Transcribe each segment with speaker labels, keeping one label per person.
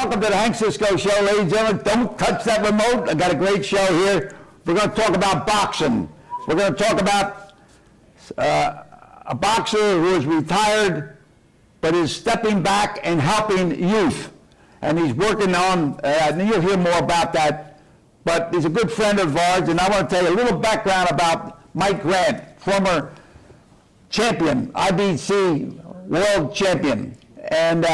Speaker 1: Welcome to the Hank Cisco Show, ladies and gentlemen. Don't touch that remote. I got a great show here. We're going to talk about boxing. We're going to talk about a boxer who is retired but is stepping back and helping youth. And he's working on, and you'll hear more about that, but he's a good friend of ours, and I want to tell you a little background about Mike Grant, former champion, IBC world champion. And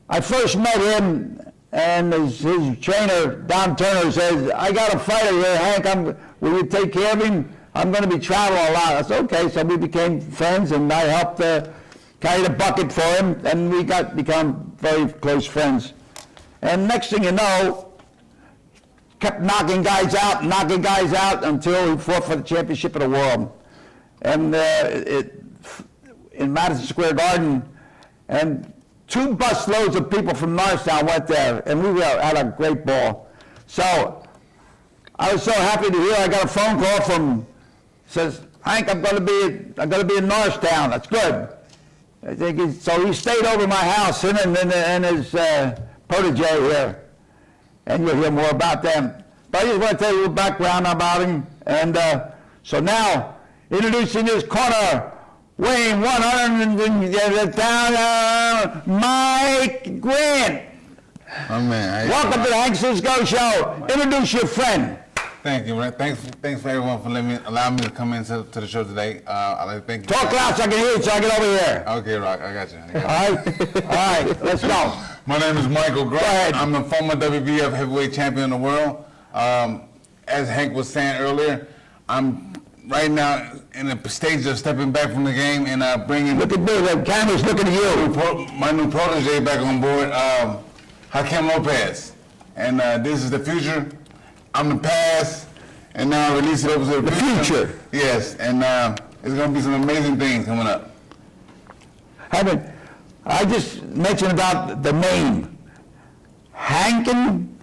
Speaker 1: I first met him, and his trainer, Don Turner, says, I got a fighter here, Hank, will you take care of him? I'm going to be traveling a lot. I said, okay, so we became friends, and I helped carry the bucket for him, and we become very close friends. And next thing you know, kept knocking guys out until he fought for the championship of the world. And in Madison Square Garden, and 2 busloads of people from Norristown went there, and we had a great ball. So I was so happy to hear. I got a phone call from, says, Hank, I'm going to be in Norristown. That's good. I think so. He stayed over my house, him and his protege here, and you'll hear more about them. But I just want to tell you a little background about him. And so now, introducing his corner, weighing 100 pounds, Mike Grant.
Speaker 2: Oh man!
Speaker 1: Welcome to the Hank Cisco Show. Introduce your friend.
Speaker 2: Thank you, man. Thanks for everyone for allowing me to come into the show today. I'd like to thank you.
Speaker 1: Talk loud so I can hear you, so I get over here.
Speaker 2: Okay, Rock, I got you.
Speaker 1: All right, let's go.
Speaker 2: My name is Michael Grant.
Speaker 1: Go ahead.
Speaker 2: I'm the former WBF heavyweight champion of the world. As Hank was saying earlier, I'm right now in the stage of stepping back from the game and bringing.
Speaker 1: Look at me, the camera's looking at you.
Speaker 2: My new protege back on board, Hakim Lopez. And this is the future. I'm the past, and now I release it over to the
Speaker 1: future.
Speaker 2: Yes, and it's going to be some amazing things coming up.
Speaker 1: I just mentioned about the name. Hakim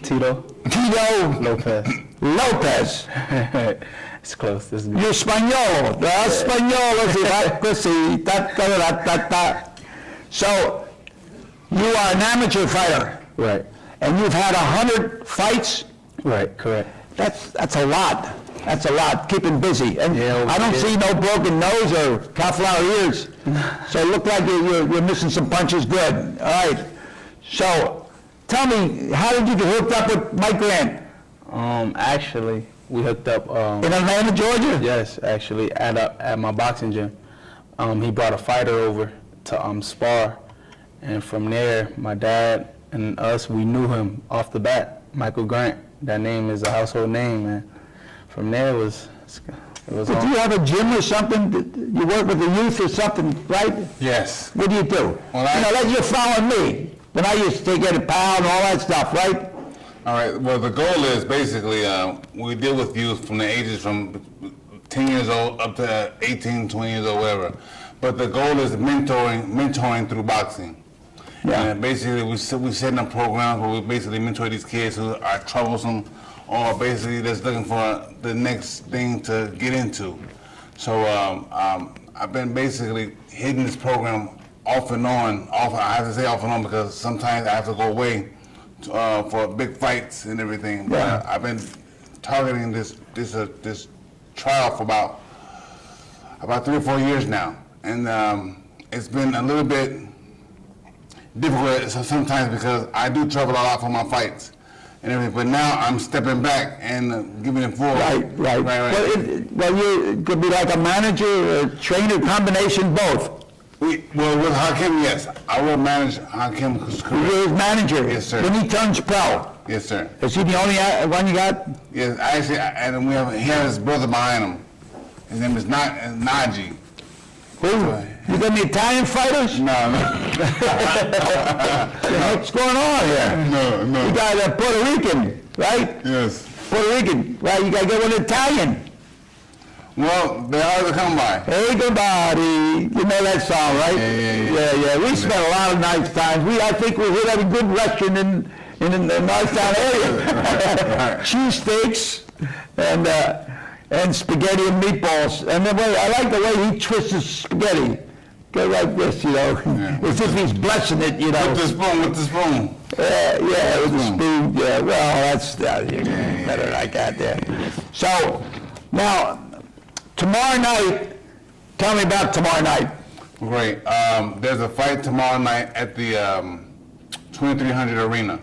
Speaker 3: Tito Lopez.
Speaker 1: Lopez.
Speaker 3: It's close. This is
Speaker 1: You're Espanol. So, you are an amateur fighter.
Speaker 3: right.
Speaker 1: And you've had 100 fights?
Speaker 3: Right. Correct.
Speaker 1: That's a lot. That's a lot, keeping busy. And
Speaker 3: Yeah,
Speaker 1: I don't
Speaker 3: yeah.
Speaker 1: see no broken nose or cauliflower ears. So it looked like you're missing some punches good. All right. So tell me, how did you get hooked up with Mike Grant?
Speaker 3: Actually, we hooked up.
Speaker 1: In Atlanta, Georgia?
Speaker 3: Yes, actually, at my boxing gym. He brought a fighter over to spar, and from there, my dad and us, we knew him off the bat. Michael Grant. That name is a household name, man. From there, it was
Speaker 1: But do you have a gym or something? You work with the youth or something, right?
Speaker 2: Yes.
Speaker 1: What do you do?
Speaker 2: Well,
Speaker 1: you're following me. When I used to get a pal and all that stuff, right?
Speaker 2: All right. Well, the goal is basically we deal with youth from the ages from 10 years old up to 18, 20 years old, whatever. But the goal is mentoring through boxing.
Speaker 1: Yeah.
Speaker 2: And basically, we setting up programs where we basically mentor these kids who are troublesome or basically just looking for the next thing to get into. So I've been basically hitting this program off and on. I have to say off and on because sometimes I have to go away for big fights and everything. But
Speaker 1: Yeah.
Speaker 2: I've been targeting this trial for about 3 or 4 years now, and it's been a little bit difficult sometimes because I do travel a lot for my fights and everything. But now I'm stepping back and giving it full.
Speaker 1: Right. Well, you could be like a manager or a trainer, combination, both.
Speaker 2: Well, with Hakim, yes. I will manage Hakim's career.
Speaker 1: You're his manager.
Speaker 2: Yes, sir.
Speaker 1: When he turns pro.
Speaker 2: Yes, sir.
Speaker 1: Is he the only one you got?
Speaker 2: Yes, actually, and he has his brother behind him. His name is Naji.
Speaker 1: Who? You got any Italian fighters?
Speaker 2: No.
Speaker 1: What's going on here?
Speaker 2: No.
Speaker 1: You got a Puerto Rican, right?
Speaker 2: Yes.
Speaker 1: Puerto Rican, right? You got to get one Italian.
Speaker 2: Well, they're hard to come by.
Speaker 1: Hey, goodbody. You know that song, right?
Speaker 2: Yeah.
Speaker 1: We spent a lot of nice times. I think we hit every good restaurant in the Norristown area. Cheesesteaks and spaghetti and meatballs. And I like the way he twists his spaghetti. go like this, as if he's blessing it,
Speaker 2: With the spoon.
Speaker 1: Yeah, with the spoon, yeah, well, that's, you're better like that there. So, now, tomorrow night, tell me about tomorrow night.
Speaker 2: Great. There's a fight tomorrow night at the 2300 Arena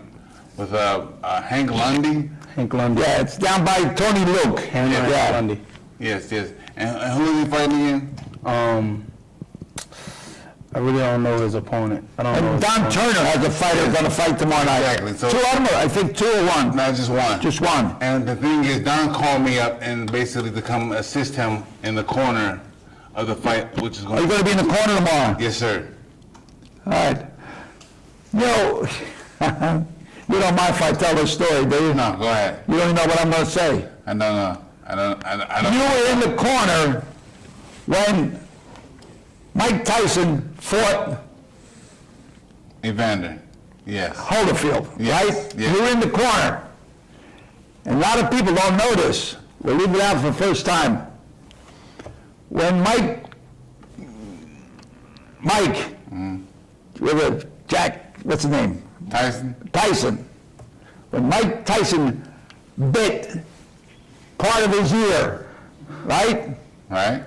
Speaker 2: with Hank Lundy.
Speaker 3: Hank Lundy.
Speaker 1: Yeah, it's down by Tony Luke.
Speaker 3: Hank
Speaker 1: Yeah.
Speaker 3: Lundy.
Speaker 2: Yes. And who is he fighting again?
Speaker 3: I really don't know his opponent. I don't know.
Speaker 1: And Don Turner has a fighter going to fight tomorrow night.
Speaker 2: Exactly. So,
Speaker 1: two of them, I think 2 or 1.
Speaker 2: No, just one.
Speaker 1: Just one.
Speaker 2: And the thing is, Don called me up and basically to come assist him in the corner of the fight, which is
Speaker 1: Are you
Speaker 2: going
Speaker 1: going to be in the corner tomorrow?
Speaker 2: Yes, sir.
Speaker 1: All right. You don't mind if I tell this story, do you?
Speaker 2: No, go ahead.
Speaker 1: You don't even know what I'm going to say.
Speaker 2: I don't know. I don't.
Speaker 1: You were in the corner when Mike Tyson fought
Speaker 2: Evander. Yes.
Speaker 1: Holyfield,
Speaker 2: Yes,
Speaker 1: right?
Speaker 2: yes.
Speaker 1: You were in the corner. And a lot of people don't know this. We'll leave it out for the first time. When Mike, with Jack, what's his name?
Speaker 2: Tyson.
Speaker 1: When Mike Tyson bit part of his ear, right?
Speaker 2: Right.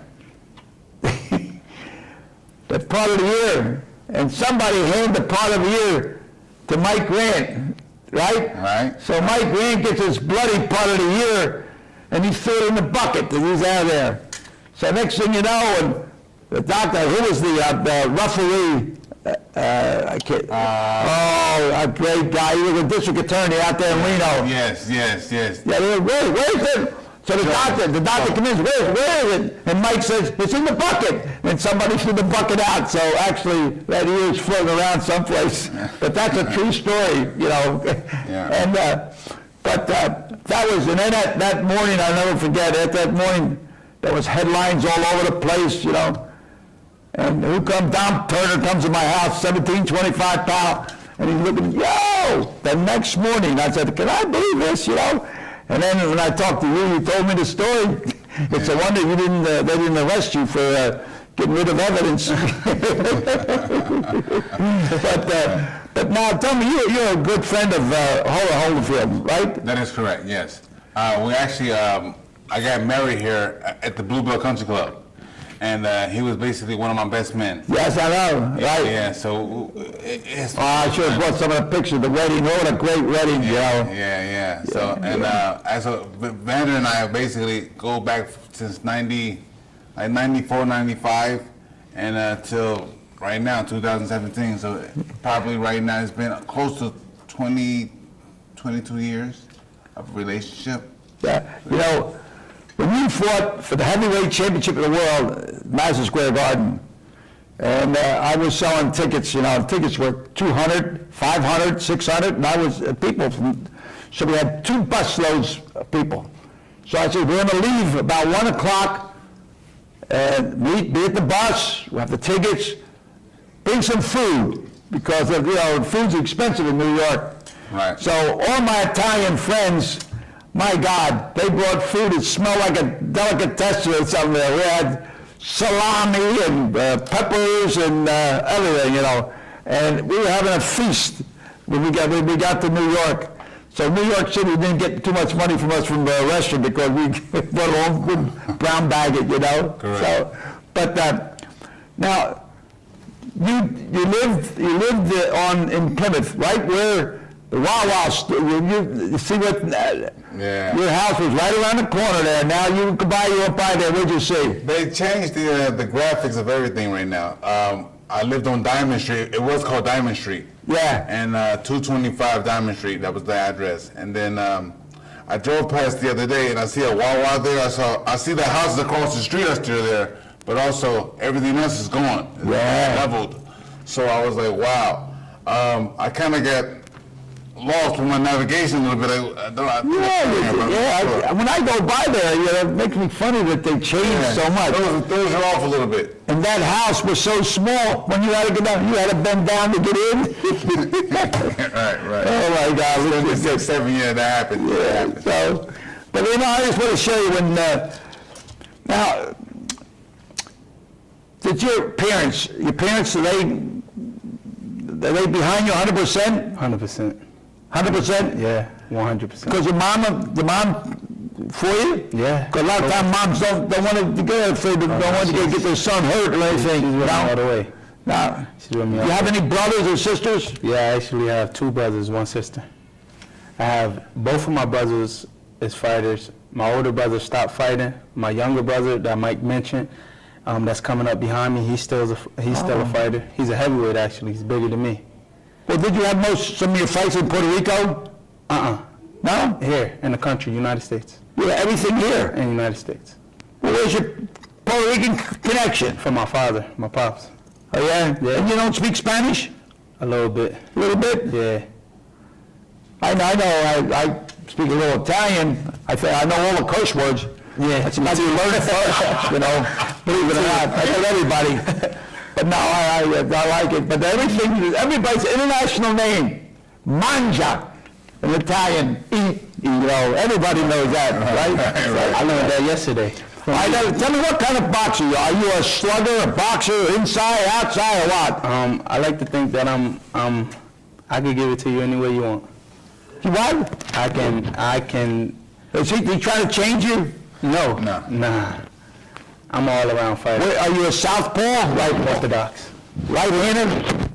Speaker 1: That part of the ear, and somebody handed the part of the ear to Mike Grant, right?
Speaker 2: Right.
Speaker 1: So Mike Grant gets his bloody part of the ear, and he threw it in the bucket, and he's out of there. So next thing you know, and the doctor, who was the referee, I can't, a great guy, he was a district attorney out there in Reno.
Speaker 2: Yes.
Speaker 1: Yeah, they were, where is it? So the doctor comes in, where is it? And Mike says, it's in the bucket. And somebody threw the bucket out, so actually that ear is floating around someplace. But that's a true story,
Speaker 2: Yeah.
Speaker 1: And, but that was, and then that morning, I'll never forget, at that morning, there was headlines all over the place, And who comes down? Turner comes to my house, 1725 pound, and he's looking, yo! The next morning, I said, can I believe this, And then when I talked to you, you told me the story. It's a wonder they didn't arrest you for getting rid of evidence. But now tell me, you're a good friend of Holyfield, right?
Speaker 2: That is correct. Yes. We actually, I got married here at the Bluebell Country Club, and he was basically one of my best men.
Speaker 1: Yes, I know, right?
Speaker 2: Yeah. So it's.
Speaker 1: I should have brought some of the pictures of the wedding. What a great wedding,
Speaker 2: Yeah. So Vander and I basically go back since 94, 95, and till right now, 2017. So probably right now it's been close to 22 years of relationship.
Speaker 1: Yeah, when you fought for the heavyweight championship of the world, Madison Square Garden, and I was selling tickets, tickets were 200, 500, 600, and I was people so we had 2 busloads of people. So I said, we're going to leave about 1 o'clock, and be at the bus, we'll have the tickets, bring some food, because food's expensive in New York.
Speaker 2: Right.
Speaker 1: So all my Italian friends, my God, they brought food that smelled like a delicatessen or something there. We had salami and peppers and everything, And we were having a feast when we got to New York. So New York City didn't get too much money from us from the restaurant because we brought our own good brown bag it,
Speaker 2: Correct.
Speaker 1: So, but now you lived in Plymouth, right where the Wawa, you see what?
Speaker 2: Yeah.
Speaker 1: Your house was right around the corner there. Now you can buy your by there. What'd you see?
Speaker 2: They changed the graphics of everything right now. I lived on Diamond Street. It was called Diamond Street.
Speaker 1: Yeah.
Speaker 2: And 225 Diamond Street, that was the address. And then I drove past the other day and I see a Wawa there. I see the houses across the street are still there, but also everything else is gone. It's leveled. So I was like, wow. I kind of got lost with my navigation a little bit.
Speaker 1: When I go by there, it makes me funny that they changed so much.
Speaker 2: Those are off a little bit.
Speaker 1: And that house was so small, when you had to go down, you had to bend down to get in.
Speaker 2: Right.
Speaker 1: Oh my God.
Speaker 2: 6, 7 years that happened.
Speaker 1: Yeah, so, but I just want to show you when, now, Did your parents, are they behind you 100%?
Speaker 3: 100%.
Speaker 1: 100%?
Speaker 3: Yeah, 100%.
Speaker 1: Because the mom for you?
Speaker 3: Yeah.
Speaker 1: Because a lot of times moms don't want to get afraid, don't want to get their son hurt or anything.
Speaker 3: She's with me all
Speaker 1: No?
Speaker 3: the way.
Speaker 1: No.
Speaker 3: She's with me
Speaker 1: You
Speaker 3: all the
Speaker 1: have
Speaker 3: way.
Speaker 1: any brothers or sisters?
Speaker 3: Yeah, I actually have 2 brothers, 1 sister. I have, both of my brothers is fighters. My older brother stopped fighting. My younger brother that Mike mentioned, that's coming up behind me, he's still a fighter. He's a heavyweight actually, he's bigger than me.
Speaker 1: Well, did you have some of your fights in Puerto Rico? No?
Speaker 3: Here, in the country, United States.
Speaker 1: You have everything here.
Speaker 3: In the United States.
Speaker 1: Well, where's your Puerto Rican connection?
Speaker 3: From my father, my pops.
Speaker 1: Oh, yeah?
Speaker 3: Yeah.
Speaker 1: And you don't speak Spanish?
Speaker 3: A little bit.
Speaker 1: A little bit?
Speaker 3: Yeah.
Speaker 1: I know. I speak a little Italian. I know all the curse words.
Speaker 3: Yeah.
Speaker 1: That's about you learn it first, believe it or not. I tell everybody. But no, I like it. But everybody's international name. Mangia, in Italian, eat, everybody knows that, right?
Speaker 3: I learned that yesterday.
Speaker 1: Tell me what kind of boxer you are. Are you a slugger, a boxer, inside, outside, or what?
Speaker 3: I like to think that I could give it to you any way you want.
Speaker 1: You what?
Speaker 3: I can.
Speaker 1: Is he trying to change you?
Speaker 3: No.
Speaker 2: No.
Speaker 3: Nah. I'm all around fighter.
Speaker 1: Are you a southpaw?
Speaker 3: Orthodox.
Speaker 1: Right-handed?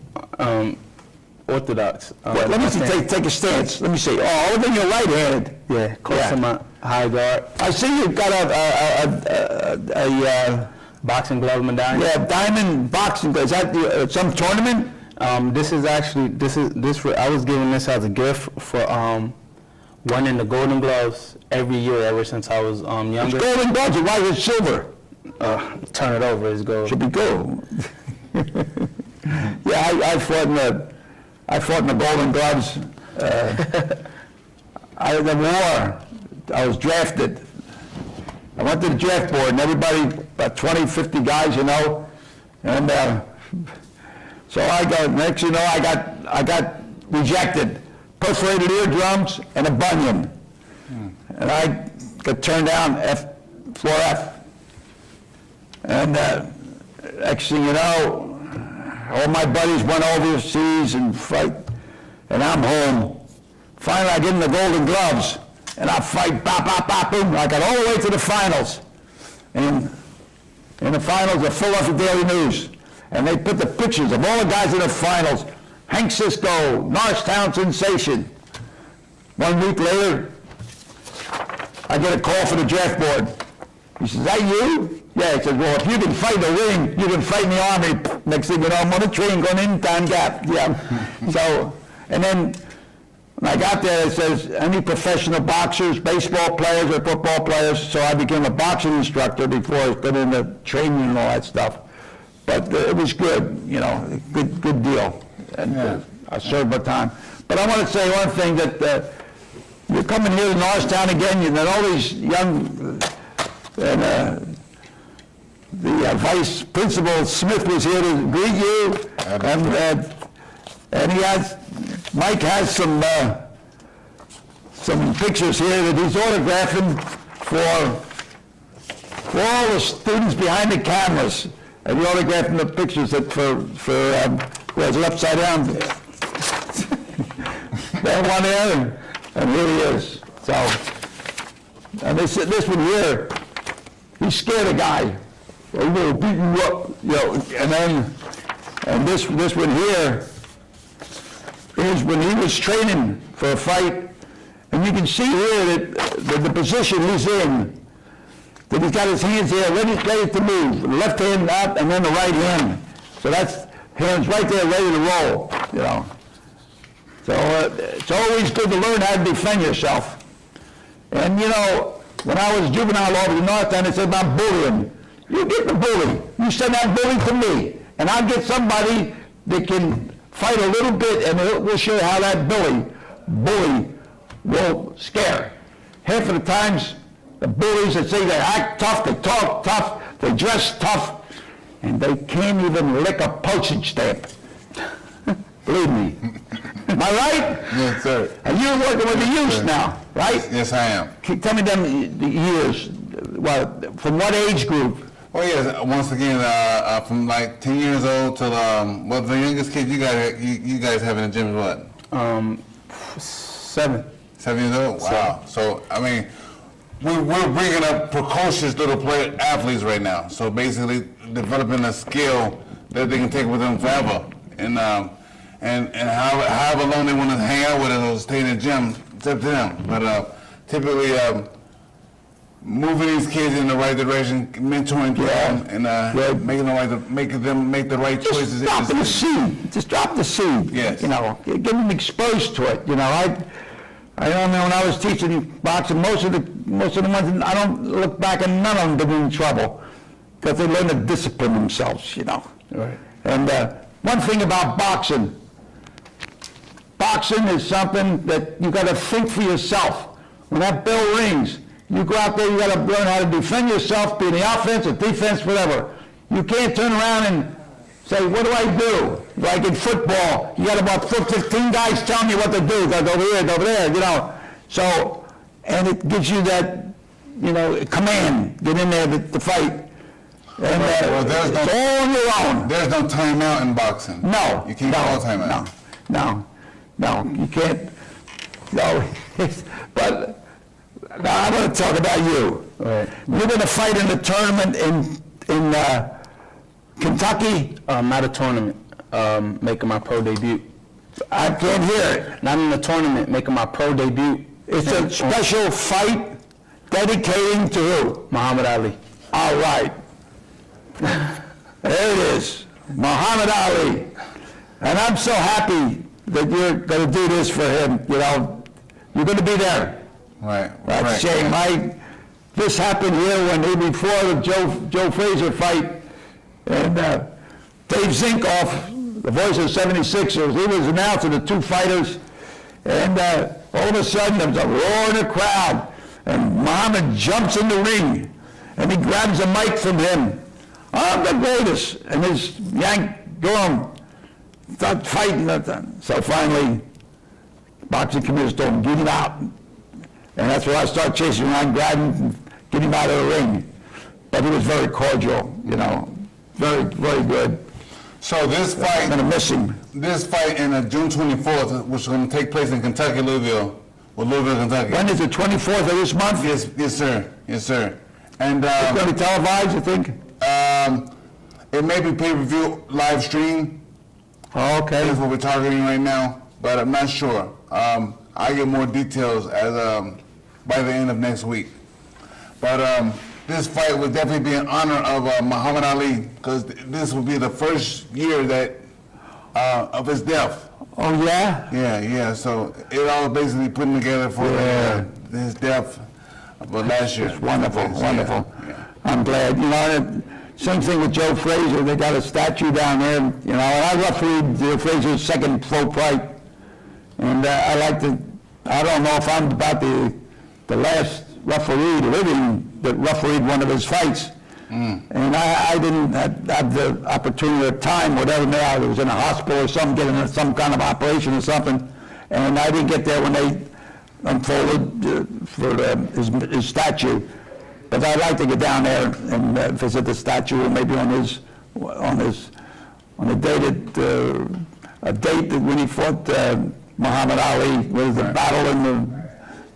Speaker 3: Orthodox.
Speaker 1: Let me see, take a stance. Let me see. Oh, other than you're right-handed.
Speaker 3: Yeah, close to my high guard.
Speaker 1: I see you've got a
Speaker 3: Boxing glove medallion.
Speaker 1: diamond boxing. Is that some tournament?
Speaker 3: This is actually, I was given this as a gift for winning the Golden Gloves every year ever since I was
Speaker 1: It's
Speaker 3: younger.
Speaker 1: golden gloves. Why is it silver?
Speaker 3: Turn it over, it's gold.
Speaker 1: Should be gold. Yeah, I fought in the Golden Gloves. The war. I was drafted. I went to the draft board, and everybody, about 20, 50 guys, and so next you know, I got rejected. Perforated eardrums and a bunion. And I got turned down, floor F. And next thing you know, all my buddies went overseas and fight, and I'm home. Finally, I get in the Golden Gloves, and I fight, bop, bop, bop, boom. I got all the way to the finals. And in the finals, the Philadelphia Daily News, and they put the pictures of all the guys in the finals. Hank Cisco, Norristown sensation. 1 week later, I get a call from the draft board. He says, "Is that you?" Yeah, he says, "Well, if you can fight in the ring, you can fight in the Army." Next thing you know, I'm on the train going in time gap. Yeah. So, and then when I got there, it says, any professional boxers, baseball players or football players. So I became a boxing instructor before I got into training and all that stuff. But it was good, good deal. And I served my time. But I want to say one thing, that you're coming here to Norristown again, and all these young, and the vice principal Smith was here to greet you, and Mike has some pictures here that he's autographing for all the students behind the cameras, and he's autographing the pictures that was upside down. That one there, and here he is. So, and this one here, he scared a guy. I'm gonna beat you up, and this one here is when he was training for a fight, and you can see here that the position he's in, that he's got his hands there ready to move, the left hand up and then the right hand. So that's hands right there ready to roll, So it's always good to learn how to defend yourself. And when I was juvenile over in Norristown, they said about bullying. You get the bully. You send that bully to me, and I'll get somebody that can fight a little bit, and we'll show you how that bully will scare. Half of the times, the bullies that say they act tough, they talk tough, they dress tough, and they can't even lick a postage stamp. Believe me. Am I right?
Speaker 2: Yes, sir.
Speaker 1: And you're working with the youth now, right?
Speaker 2: Yes, I am.
Speaker 1: Tell me the years. Well, from what age group?
Speaker 2: Oh yes, once again, from like 10 years old till well, the youngest kid you guys have in the gym is what?
Speaker 3: 7.
Speaker 2: 7 years old. Wow. So I mean, we're bringing up precocious little athletes right now. So basically, developing a skill that they can take with them forever, and however long they want to hang out with us or stay in the gym, it's up to them. But typically, moving these kids in the right direction, mentoring them, and making them make the right choices.
Speaker 1: Just drop the seed. Just drop the seed.
Speaker 2: Yes.
Speaker 1: You know, get them exposed to it. You know, I don't know, when I was teaching boxing, most of the ones, I don't look back and none of them get in trouble because they learn to discipline themselves, you know.
Speaker 3: Right.
Speaker 1: And one thing about boxing is something that you got to think for yourself. When that bell rings, you go out there, you got to learn how to defend yourself, be in the offense or defense, whatever. You can't turn around and say, what do I do? Like in football, you got about 15 guys telling you what to do. Go over here, go over there, you know. So, and it gives you that, you know, command, get in there to fight. And
Speaker 2: well,
Speaker 1: it's all on your own.
Speaker 2: There's no timeout in boxing.
Speaker 1: No.
Speaker 2: You can't call timeout.
Speaker 1: No, you can't. No, but now I'm going to talk about you.
Speaker 3: Right.
Speaker 1: You're going to fight in the tournament in Kentucky?
Speaker 3: Not a tournament. Making my pro debut.
Speaker 1: I can't hear it.
Speaker 3: Not in the tournament. Making my pro debut.
Speaker 1: It's a special fight dedicating to who?
Speaker 3: Muhammad Ali.
Speaker 1: All right. There it is. Muhammad Ali. And I'm so happy that you're going to do this for him. You know, you're going to be there.
Speaker 2: Right.
Speaker 1: That's a shame. This happened here before the Joe Frazier fight, and Dave Zinkoff, the voice of the 76ers, he was announcing the two fighters, and all of a sudden there was a roar in the crowd, and Muhammad jumps in the ring, and he grabs a mic from him. I'm the greatest, and his Yank Durham start fighting. So finally, boxing committee told him, get him out. And that's where I started chasing around, grabbing him, get him out of the ring. But he was very cordial, you know, very, very good.
Speaker 2: So this fight,
Speaker 1: I'm going to miss him.
Speaker 2: This fight in June 24th, which is going to take place in Kentucky, Louisville, Kentucky.
Speaker 1: When is it, 24th of this month?
Speaker 2: Yes, sir. Yes, sir. And
Speaker 1: It's going to be televised, you think?
Speaker 2: it may be pay-per-view live stream.
Speaker 1: Oh, okay.
Speaker 2: That's what we're targeting right now, but I'm not sure. I'll get more details as by the end of next week. But this fight would definitely be in honor of Muhammad Ali, because this will be the first year that of his death.
Speaker 1: Oh, yeah?
Speaker 2: Yeah. So it all basically putting together for his death of last year.
Speaker 1: It's wonderful, wonderful.
Speaker 2: Yeah.
Speaker 1: I'm glad. You know, same thing with Joe Frazier. They got a statue down there. You know, and I refereed Joe Frazier's second pro fight. And I don't know if I'm about the last referee living that refereed one of his fights. And I didn't have the opportunity or time, whatever, maybe I was in a hospital or something, getting some kind of operation or something. And I didn't get there when they unfolded for his statue. But I'd like to get down there and visit the statue, or maybe on a date that when he fought Muhammad Ali, was the battle and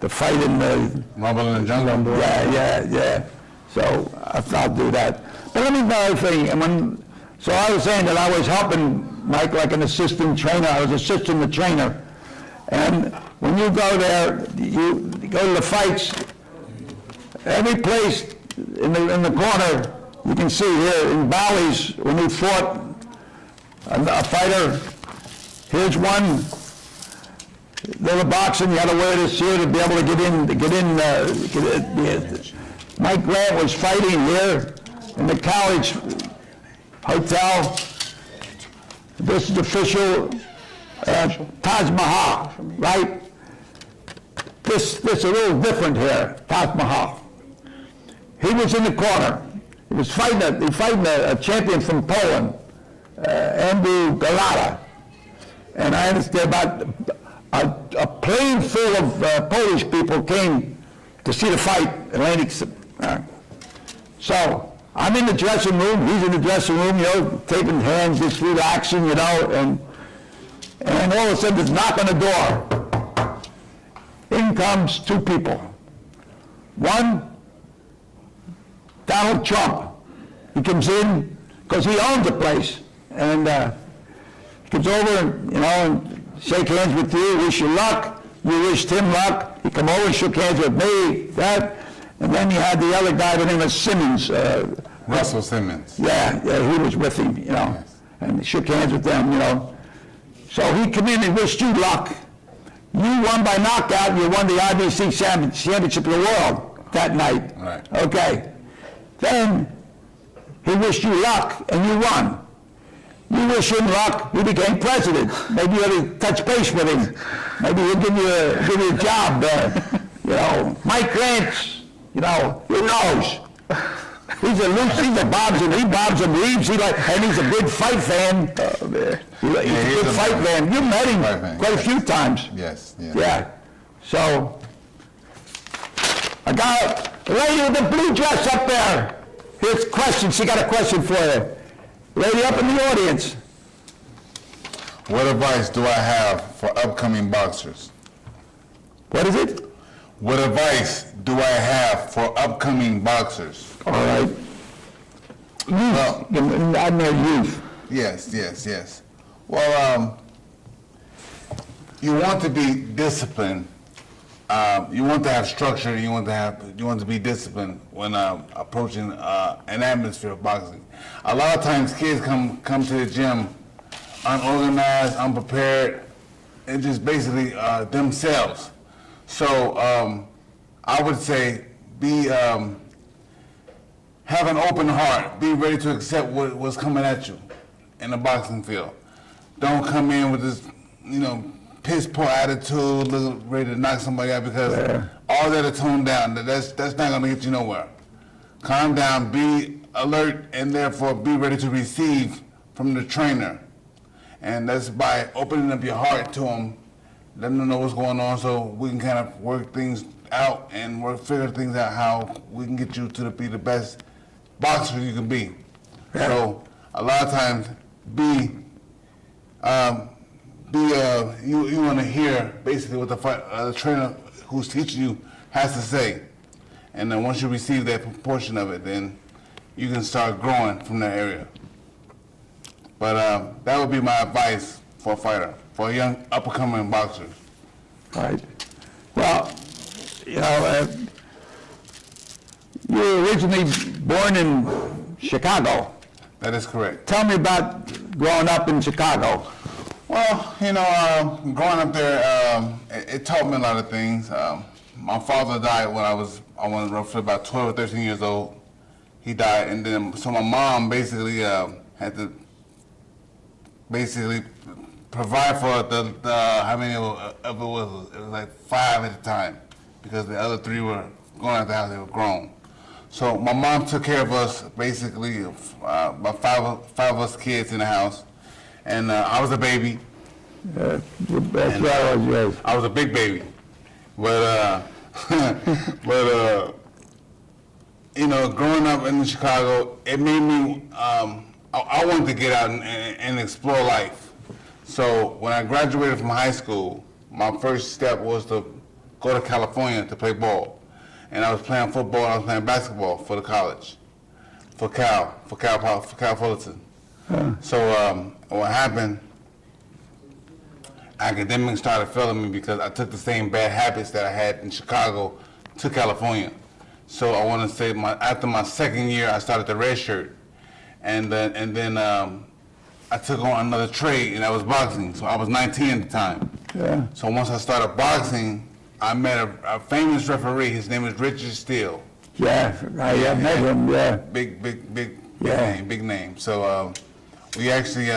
Speaker 1: the fight in the
Speaker 2: Rumble in the Jungle.
Speaker 1: Yeah. So I'll do that. But let me know a thing. So I was saying that I was helping Mike like an assistant trainer. I was assisting the trainer. And when you go there, you go to the fights. Every place in the corner, you can see here in Bally's, when we fought a fighter, here's one. Little boxing, you got to wear this here to be able to get in. Mike Grant was fighting here in the college hotel. This is official Taj Mahal, right? This is a little different here, Taj Mahal. He was in the corner. He was fighting a champion from Poland, Andrew Galata. And I understand about a plane full of Polish people came to see the fight. So I'm in the dressing room, he's in the dressing room, you know, taking hands, just relaxing, you know, and all of a sudden there's a knock on the door. In comes two people. One, Donald Trump. He comes in, because he owns the place, and he comes over, and, you know, and shake hands with you, wish you luck. You wished him luck. He come over and shook hands with me, that. And then you had the other guy, the name of Simmons.
Speaker 2: Russell Simmons.
Speaker 1: Yeah, he was with him, you know,
Speaker 2: Yes.
Speaker 1: and he shook hands with them, you know. So he come in and wished you luck. You won by knockout, you won the IBC Championship of the World that night.
Speaker 2: Right.
Speaker 1: Okay. Then he wished you luck, and you won. You wish him luck, he became president. Maybe you ought to touch base with him. Maybe he'll give you a job. You know, Mike Grant, you know, who knows? He's a bobs and weaves. And he's a big fight fan. Oh man, he's a big fight fan. You met him quite a few times.
Speaker 2: Yes, yes.
Speaker 1: Yeah. So I got a lady with the blue dress up there. Here's a question. She got a question for you. Lady up in the audience.
Speaker 2: What advice do I have for upcoming boxers?
Speaker 1: What is it?
Speaker 2: What advice do I have for upcoming boxers?
Speaker 1: All right.
Speaker 2: Well-
Speaker 1: Youth. I'm their youth.
Speaker 2: Yes, yes, yes. Well, you want to be disciplined. You want to have structure. You want to be disciplined when approaching an atmosphere of boxing. A lot of times, kids come to the gym unorganized, unprepared, and just basically themselves. So I would say have an open heart. Be ready to accept what's coming at you in the boxing field. Don't come in with this, you know, piss poor attitude, ready to knock somebody out, because all that are toned down. That's not going to get you nowhere. Calm down, be alert, and therefore be ready to receive from the trainer. And that's by opening up your heart to them, letting them know what's going on, so we can kind of work things out and figure things out how we can get you to be the best boxer you can be. So a lot of times, you want to hear basically what the trainer who's teaching you has to say, and then once you receive that portion of it, then you can start growing from that area. But that would be my advice for a fighter, for a young up-and-coming boxer.
Speaker 1: Right. Well, you know, you were originally born in Chicago.
Speaker 2: That is correct.
Speaker 1: Tell me about growing up in Chicago.
Speaker 2: Well, you know, growing up there, it taught me a lot of things. My father died when I was roughly about 12 or 13 years old. He died, and then so my mom basically had to provide for the how many of it was? It was like 5 at the time, because the other 3 were going out the house. They were grown. So my mom took care of us, basically, about five of us kids in the house, and I was a baby.
Speaker 1: That's where I was raised.
Speaker 2: I was a big baby, but you know, growing up in Chicago, it made me. I wanted to get out and explore life. So when I graduated from high school, my first step was to go to California to play ball. And I was playing football and I was playing basketball for the college, for Cal Fullerton. So what happened, academics started failing me because I took the same bad habits that I had in Chicago to California. So I want to say after my second year, I started the red shirt. And then I took on another trade, and that was boxing. So I was 19 at the time.
Speaker 1: Yeah.
Speaker 2: So once I started boxing, I met a famous referee. His name is Richard Steele.
Speaker 1: Yeah, I met him, yeah.
Speaker 2: Big
Speaker 1: Yeah.
Speaker 2: name. So we actually,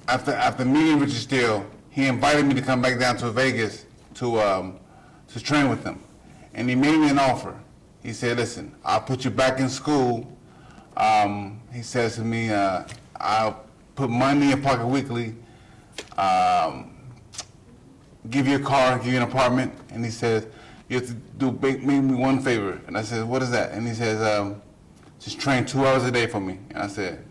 Speaker 2: after meeting Richard Steele, he invited me to come back down to Vegas to train with him. And he made me an offer. He said, listen, I'll put you back in school. He says to me, I'll put money in your pocket weekly, give you a car, give you an apartment, and he says, you have to make me one favor. And I said, what is that? And he says, just train 2 hours a day for me. And I said,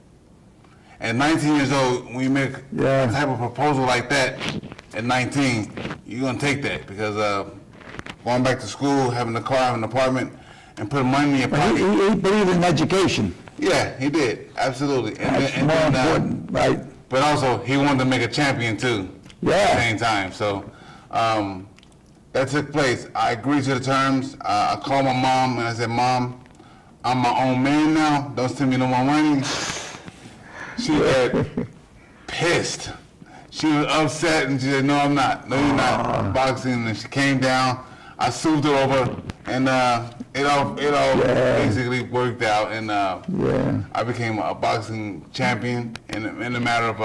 Speaker 2: at 19 years old, when you make a type of proposal like that, at 19, you're going to take that because going back to school, having a car, having an apartment, and putting money in your
Speaker 1: But
Speaker 2: pocket.
Speaker 1: he believed in education.
Speaker 2: Yeah, he did. Absolutely.
Speaker 1: That's more important, right?
Speaker 2: But also, he wanted to make a champion, too.
Speaker 1: Yeah.
Speaker 2: At the same time. So that took place. I agreed to the terms. I called my mom, and I said, Mom, I'm my own man now. Don't send me no more money. She was pissed. She was upset, and she said, no, I'm not. No, you're not. Boxing, and she came down. I soothed her over, and it all basically worked out, and I became a boxing champion. And in a matter of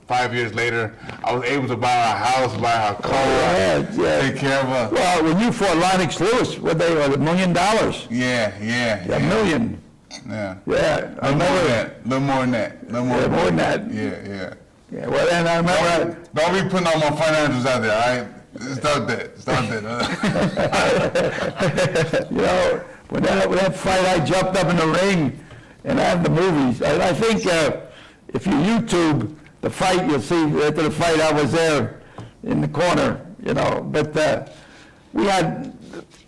Speaker 2: 5 years later, I was able to buy her a house, buy her a car, take care of her.
Speaker 1: Well, when you fought Lennox Lewis, what they were, $1 million?
Speaker 2: Yeah.
Speaker 1: $1 million.
Speaker 2: Yeah.
Speaker 1: Yeah, I remember.
Speaker 2: No more than that. No more
Speaker 1: More than that.
Speaker 2: Yeah.
Speaker 1: Yeah, well, then I remember.
Speaker 2: Don't be putting all my financials out there, all right? Stop that.
Speaker 1: You know, when that fight, I jumped up in the ring, and I have the movies. I think if you YouTube the fight, you'll see after the fight I was there in the corner, you know. But we had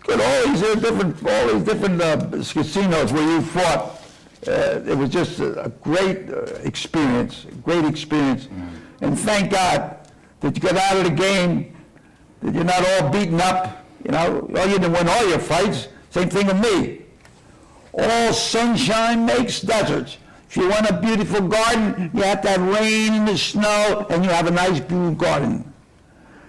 Speaker 1: all these different casinos where you fought. It was just a great experience, and thank God that you got out of the game. That you're not all beaten up, you know. Oh, you didn't win all your fights. Same thing with me. All sunshine makes deserts. If you want a beautiful garden, you have to have rain and the snow, and you have a nice blue garden.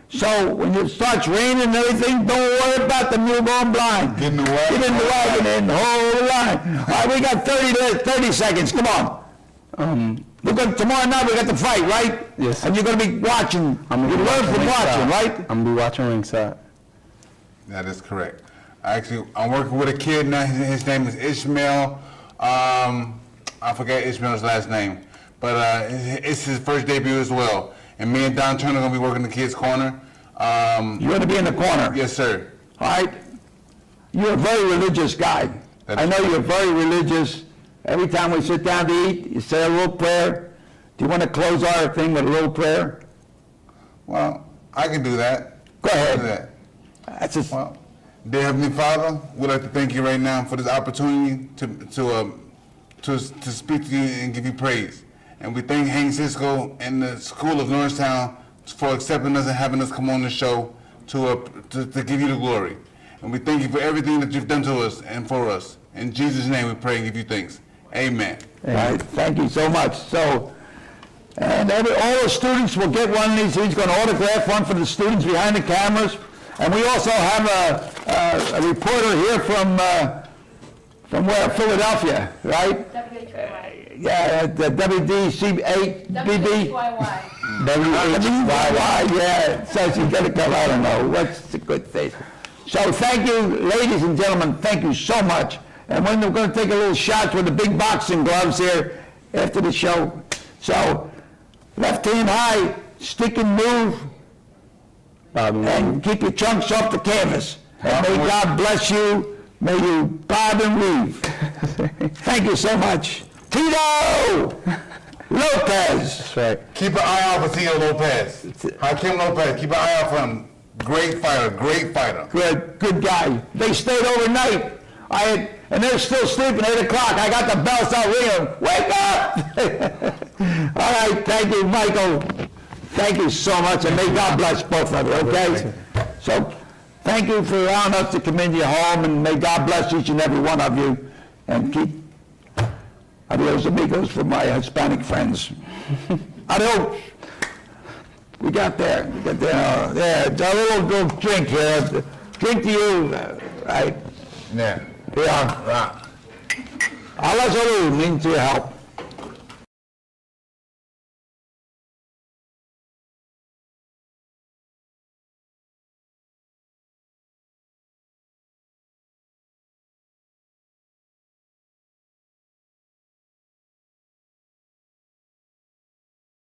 Speaker 1: So when it starts raining and everything, don't worry about the newborn blind.
Speaker 2: Get in the wagon.
Speaker 1: Get in the wagon and hold the line. All right, we got 30 seconds. Come on. Tomorrow night we got the fight, right?
Speaker 3: Yes.
Speaker 1: And you're going to be watching. You learn from watching, right?
Speaker 3: I'm going to be watching ringside.
Speaker 2: That is correct. I'm working with a kid now. His name is Ishmael. I forget Ishmael's last name, but it's his first debut as well. And me and Don Turner are going to be working the kid's corner.
Speaker 1: You're going to be in the corner.
Speaker 2: Yes, sir.
Speaker 1: All right. You're a very religious guy. I know you're very religious. Every time we sit down to eat, you say a little prayer. Do you want to close our thing with a little prayer?
Speaker 2: Well, I can do that.
Speaker 1: Go ahead.
Speaker 2: Do that.
Speaker 1: That's just,
Speaker 2: Well, dear Heavenly Father, we'd like to thank you right now for this opportunity to speak to you and give you praise. And we thank Hank Cisco and the School of Norristown for accepting us and having us come on the show to give you the glory. And we thank you for everything that you've done to us and for us. In Jesus' name we pray and give you thanks. Amen.
Speaker 1: all right, thank you so much. So, and all the students will get one of these. He's going to autograph one for the students behind the cameras. And we also have a reporter here from where? Philadelphia, right?
Speaker 4: WHYY.
Speaker 1: Yeah, the WDC8BB.
Speaker 4: WHYY.
Speaker 1: WHYY, yeah. So she's going to come, I don't know. What's the good thing? So thank you, ladies and gentlemen. Thank you so much. And we're going to take a little shot with the big boxing gloves here after the show. So left hand high, stick and move, and keep your trunks off the canvas. And may God bless you. May you bob and weave. Thank you so much. Tito Lopez.
Speaker 3: That's right.
Speaker 2: Keep an eye out for Tito Lopez. Hakim Lopez, keep an eye out for him. Great fighter.
Speaker 1: Good guy. They stayed overnight. And they're still sleeping at 8 o'clock. I got the bell start ringing. Wake up! All right, thank you, Michael. Thank you so much, and may God bless both of you, okay? So, thank you for allowing us to come into your home, and may God bless each and every one of you, and keep adios amigos for my Hispanic friends. Adios. We got there. There, a little drink here. Drink to you, right?
Speaker 2: Yeah.
Speaker 1: Yeah. Allah means your help.